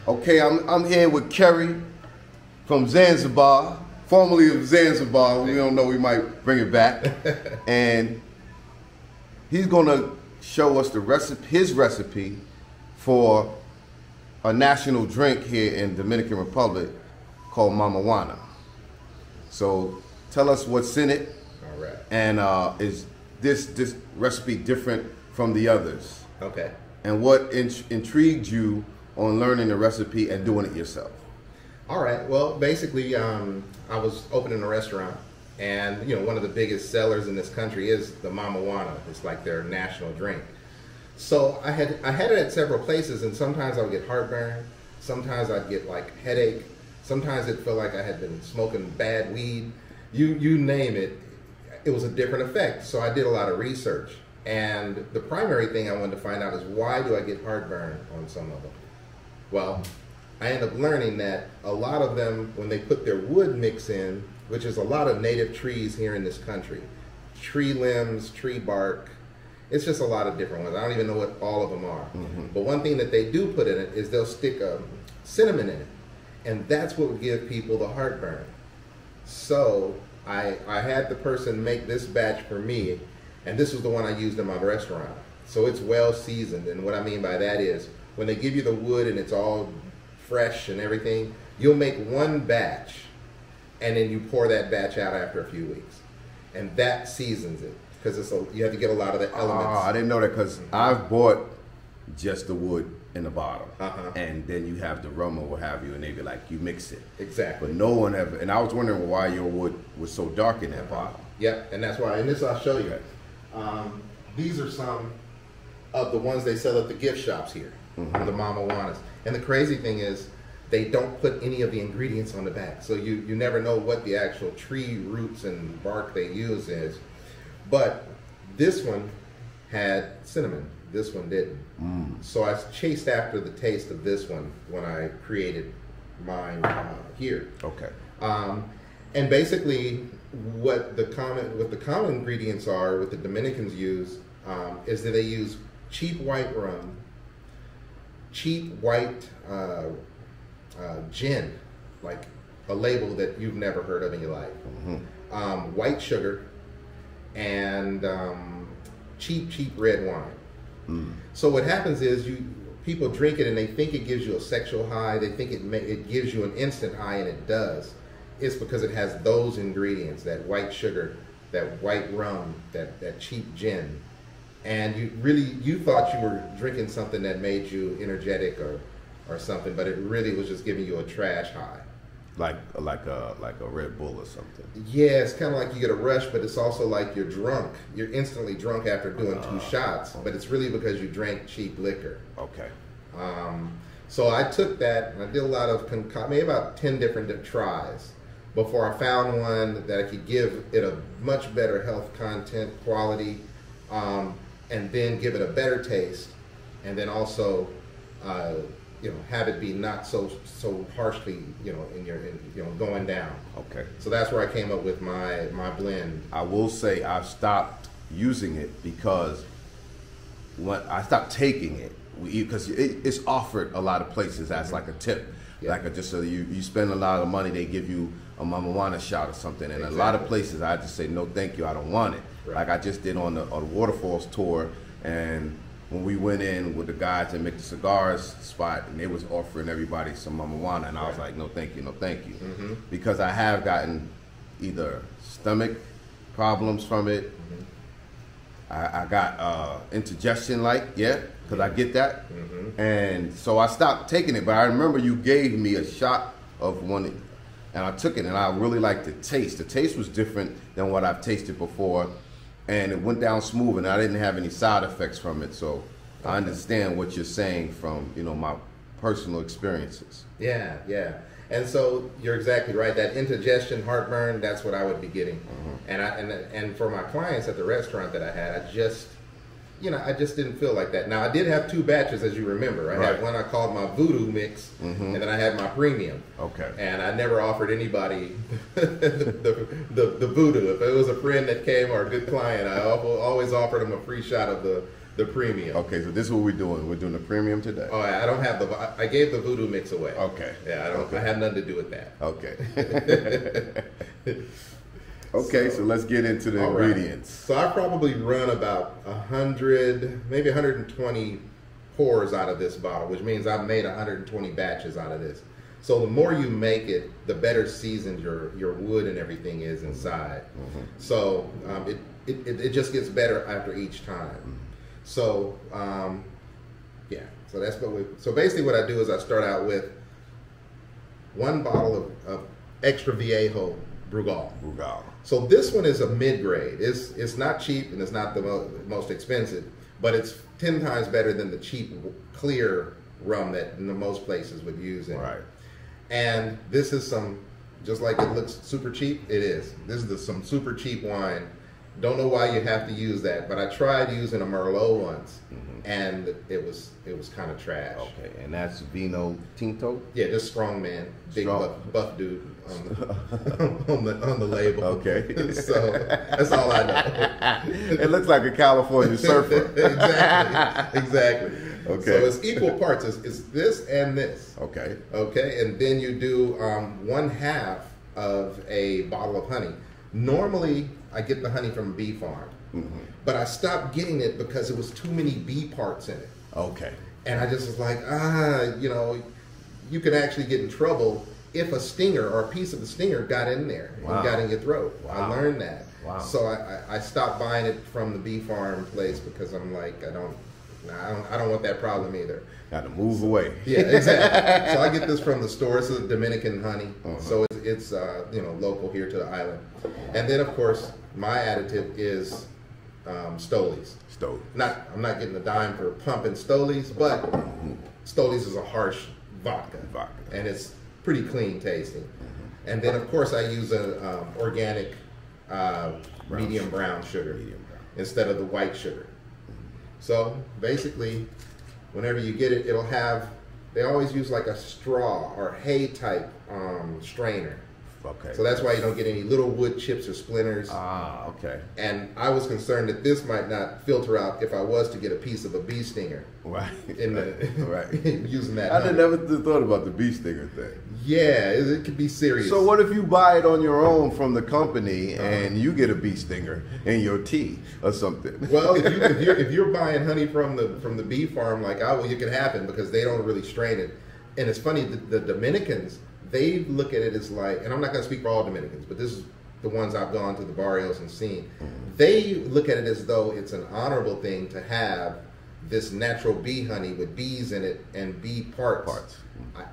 Okay, I'm here with Kerry from Zanzibar, formerly of Zanzibar. We don't know, we might bring it back. And he's gonna show us the recipe, his recipe for a national drink here in Dominican Republic called Mamajuana. So tell us what's in it. All right. And is this recipe different from the others? Okay. And what intrigued you on learning the recipe and doing it yourself? All right. Well, basically, I was opening a restaurant, and one of the biggest sellers in this country is the Mamajuana. It's like their national drink. So I had it at several places, and sometimes I would get heartburn. Sometimes I'd get like headache. Sometimes it felt like I had been smoking bad weed. You name it. It was a different effect. So I did a lot of research, and the primary thing I wanted to find out is, why do I get heartburn on some of them? Well, I ended up learning that a lot of them, when they put their wood mix in, which is a lot of native trees here in this country, tree limbs, tree bark, it's just a lot of different ones. I don't even know what all of them are. Mm-hmm. But one thing that they do put in it is they'll stick cinnamon in it. And that's what would give people the heartburn. So I had the person make this batch for me, and this was the one I used in my restaurant. So it's well seasoned, and what I mean by that is, when they give you the wood and it's all fresh and everything, you'll make one batch, and then you pour that batch out after a few weeks, and that seasons it, because you have to get a lot of the elements. Oh, I didn't know that, because I've bought just the wood in the bottle, and then you have the rum or what have you, and they be like, you mix it. Exactly. But no one ever, and I was wondering why your wood was so dark in that bottle. Yep, and that's why, and this I'll show you. These are some of the ones they sell at the gift shops here. Mm-hmm. The Mamajuanas. And the crazy thing is, they don't put any of the ingredients on the back. So you never know what the actual tree roots and bark they use is. But this one had cinnamon. This one didn't. So I chased after the taste of this one when I created mine here. Okay. And basically, what the common ingredients are, what the Dominicans use, is that they use cheap white rum, cheap white gin, like a label that you've never heard of in your life, white sugar, and cheap red wine. So what happens is, people drink it and they think it gives you a sexual high. They think it gives you an instant high, and it does. It's because it has those ingredients: that white sugar, that white rum, that cheap gin. And you thought you were drinking something that made you energetic or something, but it really was just giving you a trash high. Like a Red Bull or something. Yeah, it's kind of like you get a rush, but it's also like you're drunk. You're instantly drunk after doing 2 shots, but it's really because you drank cheap liquor. Okay. So I took that, and I did a lot of maybe about 10 different tries before I found one that I could give it a much better health content quality, and then give it a better taste, and then also have it be not so harshly going down. Okay. So that's where I came up with my blend. I will say I've stopped using it because when I stopped taking it, because it's offered a lot of places as like a tip. Yeah. Like just so you spend a lot of money, they give you a Mamajuana shot or something, and a lot of places I just say no, thank you, I don't want it. Right. Like I just did on the Waterfalls tour, and when we went in with the guys that make the cigars spot, and they was offering everybody some Mamajuana, and I was like, no, thank you, no, thank you, because I have gotten either stomach problems from it. I got indigestion, because I get that, and so I stopped taking it. But I remember you gave me a shot of one, and I took it, and I really liked the taste. The taste was different than what I've tasted before, and it went down smooth, and I didn't have any side effects from it. So I understand what you're saying from my personal experiences. Yeah. And so you're exactly right. That indigestion, heartburn, that's what I would be getting. And for my clients at the restaurant that I had, I just didn't feel like that. Now I did have 2 batches, as you remember. I had one I called my voodoo mix, and then I had my premium. Okay. And I never offered anybody the voodoo. If it was a friend that came or a good client, I always offered them a free shot of The premium. Okay, so this is what we're doing. We're doing the premium today. Oh, I don't have I gave the voodoo mix away. Okay. Yeah, I don't. Okay. I have nothing to do with that. Okay. Okay, so let's get into the ingredients. Right. So I probably run about 100, maybe 120 pours out of this bottle, which means I've made 120 batches out of this. So the more you make it, the better seasoned your wood and everything is inside. Mm-hmm. So it just gets better after each time. Mm-hmm. So yeah, so that's so basically what I do is I start out with 1 bottle of extra Viejo Brugal. So this one is a mid-grade. It's not cheap and it's not the most expensive, but it's 10 times better than the cheap clear rum that most places would use. Right. And this is just like it looks super cheap, it is. This is some super cheap wine. Don't know why you have to use that, but I tried using a Merlot once, and it was kind of trash. Okay, and that's Vino Tinto? Yeah, just strong man, big buff dude on the label. Okay, so that's all I know. It looks like a California surfer. Exactly. Okay. So it's equal parts. It's this and this. Okay. Okay, and then you do 1/2 of a bottle of honey. Normally, I get the honey from a bee farm, but I stopped getting it because it was too many bee parts in it. Okay. And I just was like, you can actually get in trouble if a stinger or a piece of the stinger got in there and got in your throat. Wow. I learned that. Wow. So I stopped buying it from the bee farm place because I'm like, I don't want that problem either. Got to move away. Yeah, exactly. So I get this from the store. It's a Dominican honey, so it's local here to the island. And then of course my additive is Stolies. I'm not getting a dime for pumping Stolies, but Stolies is a harsh vodka, and it's pretty clean tasting. And then of course I use an organic medium brown sugar instead of the white sugar. So basically, whenever you get it, it'll have, they always use like a straw or hay type strainer. Okay. So that's why you don't get any little wood chips or splinters. Ah, okay. And I was concerned that this might not filter out if I was to get a piece of a bee stinger. Right. Right. Using that. I never thought about the bee stinger thing. Yeah, it could be serious. So what if you buy it on your own from the company and you get a bee stinger in your tea or something? Well, if you're buying honey from the bee farm like I will, it can happen because they don't really strain it. And it's funny, the Dominicans, they look at it as like, and I'm not going to speak for all Dominicans, but this is the ones I've gone to the barrios and seen. They look at it as though it's an honorable thing to have this natural bee honey with bees in it and bee parts.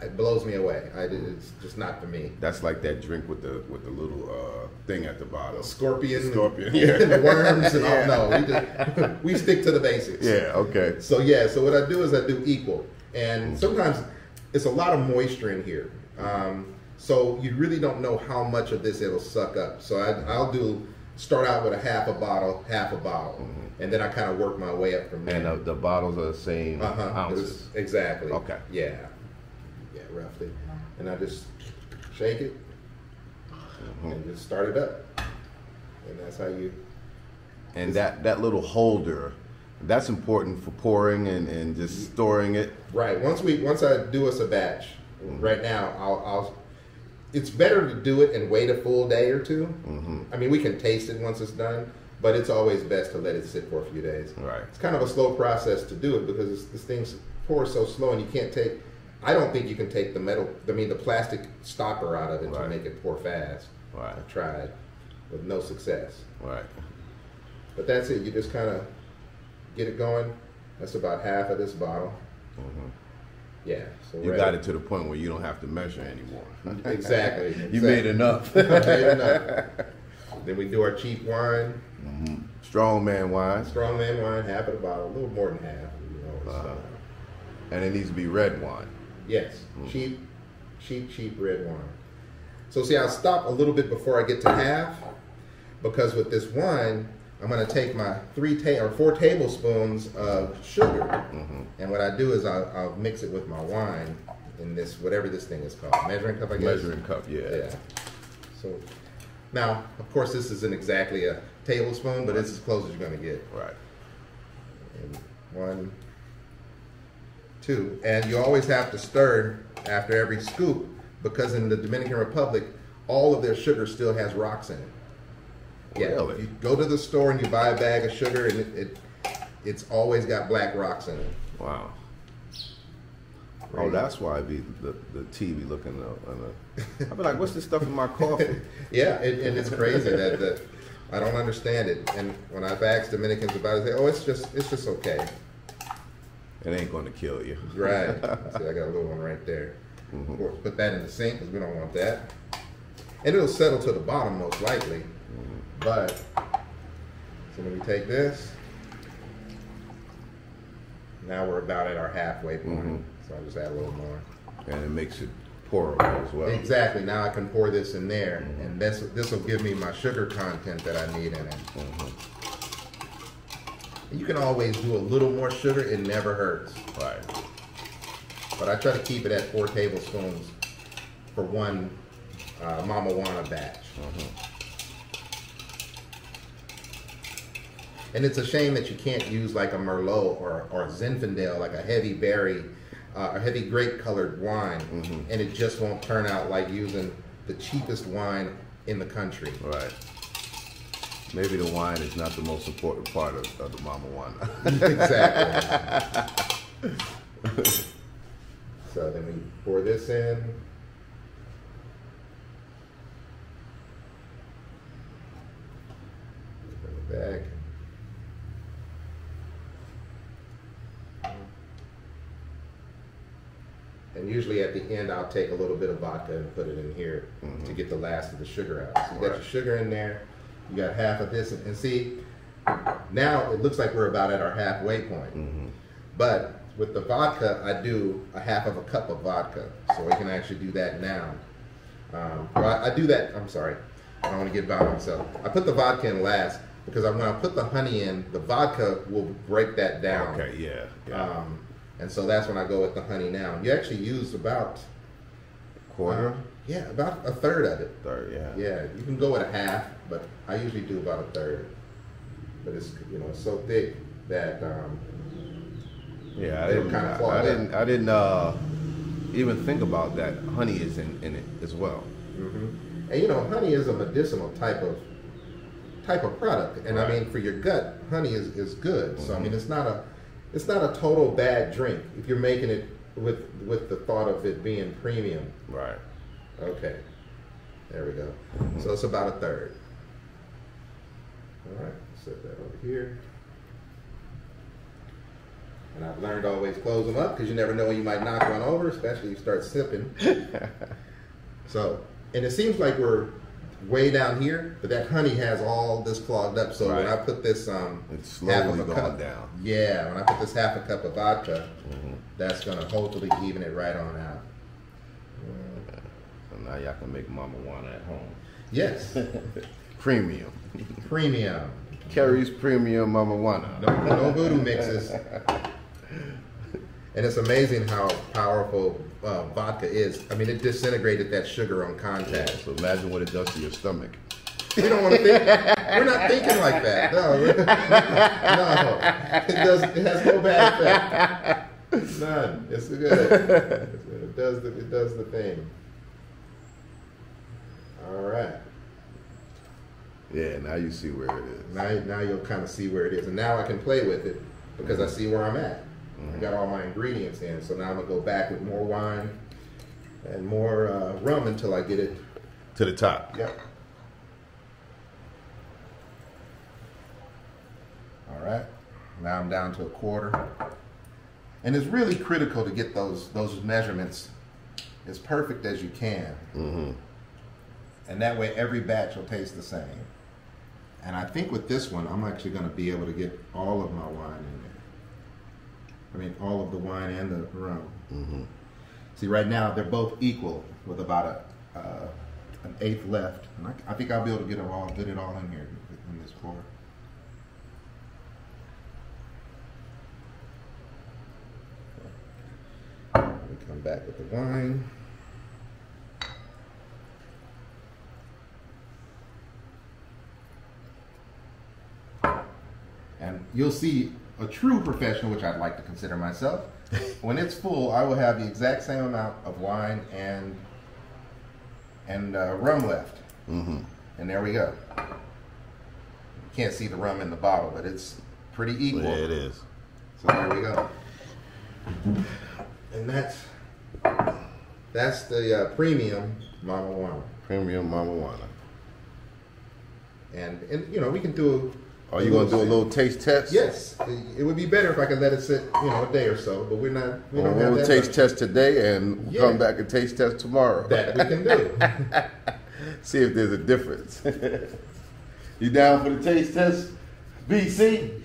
It blows me away. It's just not for me. That's like that drink with the little thing at the bottom. Scorpion, yeah. And the worms and all. No, we stick to the basics. Yeah, okay. So what I do is I do equal. And sometimes it's a lot of moisture in here. So you really don't know how much of this it'll suck up. So I'll start out with a half a bottle, and then I kind of work my way up from there. And the bottles are the same ounces? Exactly. Okay. Yeah, roughly. And I just shake it and just start it up. And that's how you... And that little holder, that's important for pouring and just storing it? Right. Once I do us a batch, right now, I'll it's better to do it and wait a full day or two. I mean, we can taste it once it's done, but it's always best to let it sit for a few days. Right. It's kind of a slow process to do it because this thing pours so slow, and you can't take. I don't think you can take the plastic stopper out of it to make it pour fast. Right. I tried, with no success. Right. But that's it. You just kind of get it going. That's about half of this bottle. Yeah. So you got it to the point where you don't have to measure anymore. Exactly. You made enough. Then we do our cheap wine. Strongman wine. Strongman wine, half of the bottle, a little more than half. And it needs to be red wine. Yes. Cheap red wine. So see, I'll stop a little bit before I get to half, because with this wine, I'm going to take my 4 tablespoons of sugar, and what I do is I'll mix it with my wine in this, whatever this thing is called, measuring cup, I guess. Measuring cup, yeah. So now, of course, this isn't exactly a tablespoon, but it's as close as you're going to get. Right. And 1, 2. And you always have to stir after every scoop, because in the Dominican Republic, all of their sugar still has rocks in it. Yeah, Really? if you go to the store and you buy a bag of sugar, and it's always got black rocks in it. Wow. Oh, that's why the tea be looking I'll be like, what's this stuff in my coffee? Yeah, and it's crazy that I don't understand it. And when I've asked Dominicans about it, they say, "Oh, it's just okay. It ain't going to kill you." Right. See, I got a little one right there. Mm-hmm. Of course, put that in the sink because we don't want that. And it'll settle to the bottom most likely. Mm-hmm. But so when we take this, now we're about at our halfway point. Mm-hmm. So I'll just add a little more. And it makes it pourable as well. Exactly. Now I can pour this in there, Mm-hmm. and this will give me my sugar content that I need in it. Mm-hmm. You can always do a little more sugar; it never hurts. Right. But I try to keep it at 4 tablespoons for one Mamajuana batch. Mm-hmm. And it's a shame that you can't use like a Merlot or a Zinfandel, like a heavy berry, a heavy grape colored wine, Mm-hmm. and it just won't turn out like using the cheapest wine in the country. Right. Maybe the wine is not the most important part of the Mamajuana. Exactly. So then we pour this in. Bring it back. And usually at the end, I'll take a little bit of vodka and put it in here to get the last of the sugar out. So you got your sugar in there. You got half of this. And see, now it looks like we're about at our halfway point. Mm-hmm. But with the vodka, I do a half of a cup of vodka. So we can actually do that now. I do that, I'm sorry. I don't want to get by myself. I put the vodka in last because when I put the honey in, the vodka will break that down. Okay, yeah. And so that's when I go with the honey now. You actually use about Quarter? Yeah, about a third of it. Third, yeah. Yeah, you can go with a half, but I usually do about a third. But it's it's so thick that Yeah, it'll kind of clog up. I didn't even think about that. Honey is in it as well. Mm-hmm. And honey is a medicinal type of product, and I mean for your gut, honey is good. So I mean it's not a total bad drink if you're making it with the thought of it being premium. Right. Okay, there we go. So it's about a third. All right, set that over here. And I've learned to always close them up because you never know when you might knock one over, especially if you start sipping. So, and it seems like we're way down here, but that honey has all this clogged up. So when I put this it's half of slowly a going cup down. Yeah, when I put this half a cup of vodka, that's gonna hopefully even it right on out. So now y'all can make Mamajuana at home. Yes, Premium. premium. Kerry's Premium Mamajuana. No voodoo mixes. And it's amazing how powerful vodka is. I mean, it disintegrated that sugar on contact. So imagine what it does to your stomach. We don't want to think. We're not thinking like that. No, no. It has no bad effect. None. It's good. It does the thing. All right. Yeah, now you see where it is. Now you'll kind of see where it is, and now I can play with it because I see where I'm at. I got all my ingredients in, so now I'm gonna go back with more wine and more rum until I get it To the top. Yep. All right. Now I'm down to a quarter. And it's really critical to get those measurements as perfect as you can. Mm-hmm. And that way every batch will taste the same. And I think with this one, I'm actually going to be able to get all of my wine in there. I mean, all of the wine and the rum. Mm-hmm. See, right now they're both equal with about an eighth left. And I think I'll be able to get it all in here in this pour. We come back with the wine. And you'll see a true professional, which I'd like to consider myself, when it's full, I will have the exact same amount of wine and rum left. Mm-hmm. And there we go. You can't see the rum in the bottle, but it's pretty equal. Yeah, it is. So there we go. And that's the premium Mamajuana. Premium Mamajuana. And you know, we can do. Are you gonna do a little taste test? Yes, it would be better if I could let it sit, you know, a day or so. But we don't have we'll that taste much. test today and come back and taste test tomorrow. That we can do. See if there's a difference. You down for the taste test, BC?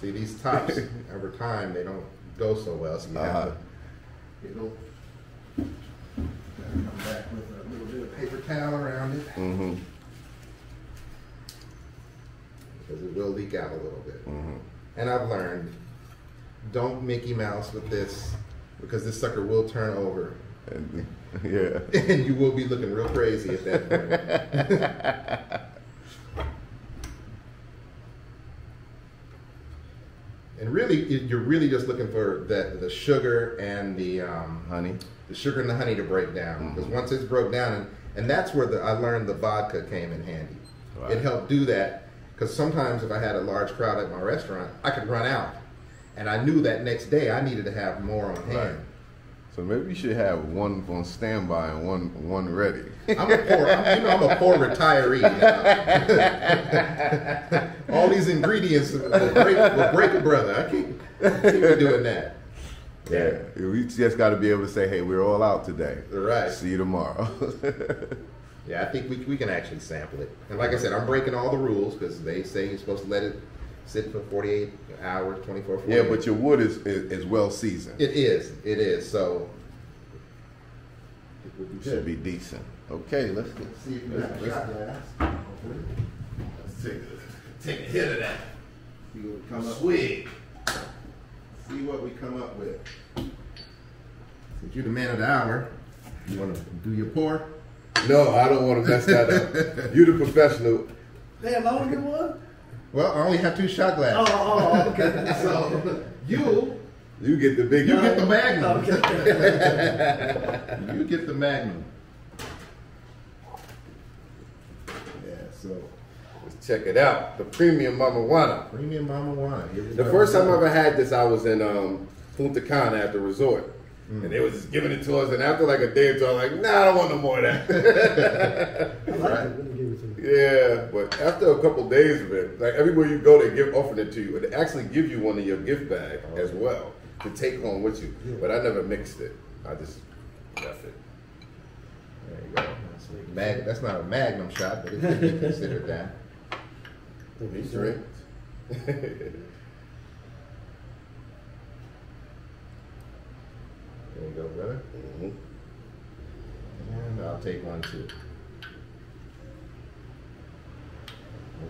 See, these tops over time they don't go so well, so you have to come back with a little bit of paper towel around it. Mm-hmm. Because it will leak out a little bit. Mm-hmm. And I've learned, don't Mickey Mouse with this, because this sucker will turn over. And, yeah. And you will be looking real crazy at that point. And really, you're really just looking for the sugar and the Honey. the sugar and the honey to break down. Because once it's broke down, and that's where I learned the vodka came in handy. Right. It helped do that. Because sometimes if I had a large crowd at my restaurant, I could run out. And I knew that next day I needed to have more on hand. Right. So maybe you should have one on standby and one ready. I'm a poor retiree. All these ingredients will break a brother. I can't be doing that. Yeah. We just got to be able to say, hey, we're all out today. Right. See you tomorrow. Yeah, I think we can actually sample it. And like I said, I'm breaking all the rules because they say you're supposed to let it sit for 48 hours, 24, 48. Yeah, but your wood is well seasoned. It is. So it would be Should be decent. Okay, let's see if you have a shot glass. Let's take a hit of that. See what we come up Swig. See what we come up with. Since you're the man of the hour, you want to do your pour? No, I don't want to mess that up. You the professional. Damn, I only get one? Well, I only have 2 shot glasses. Oh, okay. So you get the big. you get the Magnum. Okay. You get the Magnum. Yeah, so Let's check it out. The premium Mamajuana. premium Mamajuana. The first time I ever had this, I was in Punta Cana at the resort. And they was just giving it to us, and after like a day or two, I was like, nah, I don't want no more of that. I like it when they give it to me. Yeah, but after a couple days of it, like everywhere you go, they offering it to you, and they actually give you one in your gift bag as well to take home with you. Yeah. But I never mixed it. I just left it. There you go. That's not a Magnum shot, but it could be considered that. He drinks. There you go, brother. Mhm. And I'll take one too.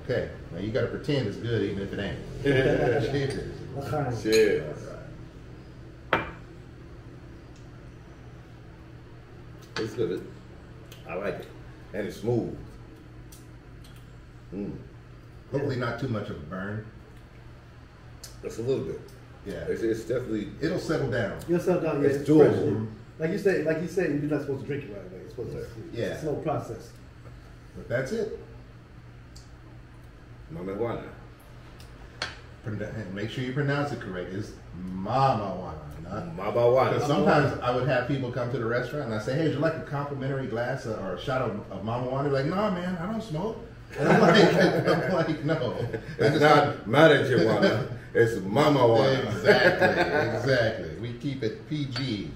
Okay, now you got to pretend it's good even if it ain't. Cheers. What kind? Cheers. It's good. I like it. And it's smooth. Mm. Hopefully not too much of a burn. Just a little bit. Yeah. It's definitely. It'll settle down. You'll settle down. Yeah, It's it's doable. fresh. Like you said, you're not supposed to drink it right away. It's supposed to. Yeah. It's a slow process. But that's it. Mamajuana. Make sure you pronounce it correct. It's Mamajuana, not. Because Mamajuana. sometimes I would have people come to the restaurant and I say, hey, would you like a complimentary glass or a shot of Mamajuana? They're like, nah, man, I don't smoke. And I'm like, no. It's not Mamajuana. It's Mamajuana. Exactly. We keep it PG.